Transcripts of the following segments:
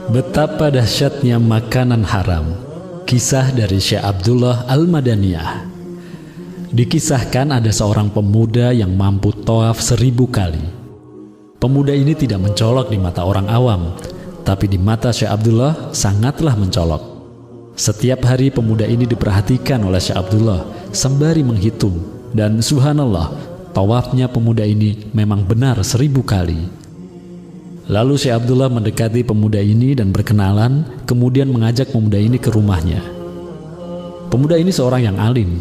Betapa dahsyatnya makanan haram. Kisah dari Syekh Abdullah Al-Madaniyah. Dikisahkan ada seorang pemuda yang mampu tawaf 1000 kali. Pemuda ini tidak mencolok di mata orang awam, tapi di mata Syekh Abdullah sangatlah mencolok. Setiap hari pemuda ini diperhatikan oleh Syekh Abdullah sembari menghitung, dan subhanallah, tawafnya pemuda ini memang benar 1000 kali. Lalu Syekh Abdullah mendekati pemuda ini dan berkenalan, kemudian mengajak pemuda ini ke rumahnya. Pemuda ini seorang yang alim,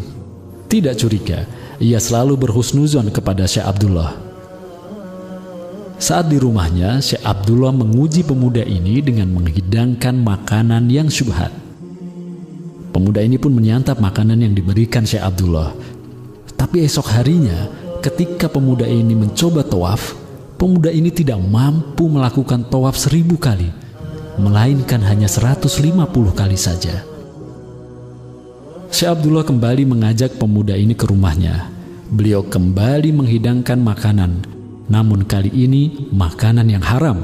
tidak curiga, ia selalu berhusnuzon kepada Syekh Abdullah. Saat di rumahnya, Syekh Abdullah menguji pemuda ini dengan menghidangkan makanan yang syubhat. Pemuda ini pun menyantap makanan yang diberikan Syekh Abdullah. Tapi esok harinya, ketika pemuda ini mencoba tawaf, pemuda ini tidak mampu melakukan tawaf 1000 kali, melainkan hanya 150 kali saja. Syekh Abdullah kembali mengajak pemuda ini ke rumahnya. Beliau kembali menghidangkan makanan, namun kali ini makanan yang haram.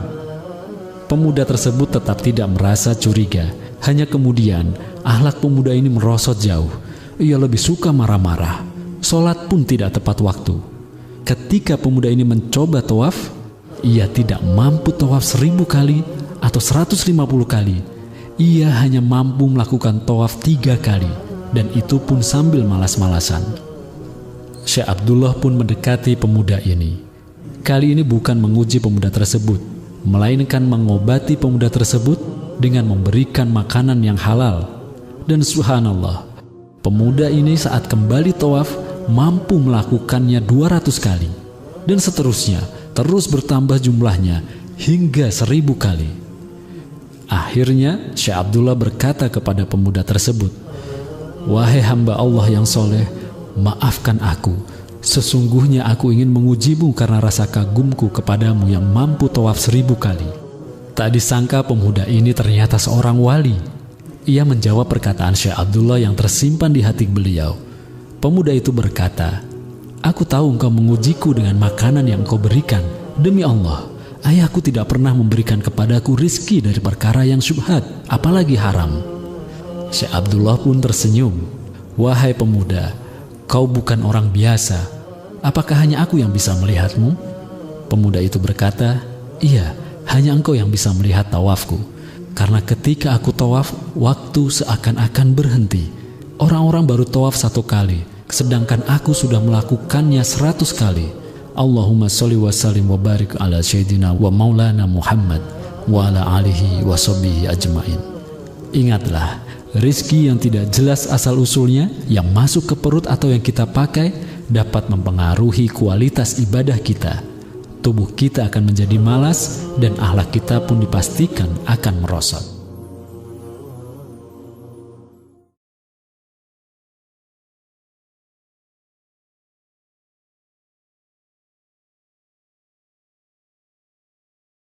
Pemuda tersebut tetap tidak merasa curiga, hanya kemudian akhlak pemuda ini merosot jauh. Ia lebih suka marah-marah, sholat pun tidak tepat waktu. Ketika pemuda ini mencoba tawaf, ia tidak mampu tawaf 1000 kali atau 150 kali. Ia hanya mampu melakukan tawaf 3 kali, dan itu pun sambil malas-malasan. Syekh Abdullah pun mendekati pemuda ini. Kali ini bukan menguji pemuda tersebut, melainkan mengobati pemuda tersebut dengan memberikan makanan yang halal. Dan subhanallah, pemuda ini saat kembali tawaf mampu melakukannya 200 kali, dan seterusnya, terus bertambah jumlahnya hingga 1000 kali. Akhirnya Syekh Abdullah berkata kepada pemuda tersebut, "Wahai hamba Allah yang soleh, maafkan aku. Sesungguhnya aku ingin mengujimu karena rasa kagumku kepadamu yang mampu tawaf 1000 kali." Tak disangka pemuda ini ternyata seorang wali. Ia menjawab perkataan Syekh Abdullah yang tersimpan di hati beliau. Pemuda itu berkata, "Aku tahu engkau mengujiku dengan makanan yang engkau berikan. Demi Allah, ayahku tidak pernah memberikan kepadaku rizki dari perkara yang syubhat, apalagi haram." Syekh Abdullah pun tersenyum. "Wahai pemuda, kau bukan orang biasa. Apakah hanya aku yang bisa melihatmu?" Pemuda itu berkata, "Iya, hanya engkau yang bisa melihat tawafku. Karena ketika aku tawaf, waktu seakan-akan berhenti. Orang-orang baru tawaf 1 kali, sedangkan aku sudah melakukannya 100 kali. Allahumma sholli wa sallim wa barik ala sayyidina wa maulana Muhammad wa ala alihi wa sahbihi ajmain." Ingatlah, rizki yang tidak jelas asal-usulnya, yang masuk ke perut atau yang kita pakai, dapat mempengaruhi kualitas ibadah kita. Tubuh kita akan menjadi malas, dan akhlak kita pun dipastikan akan merosot.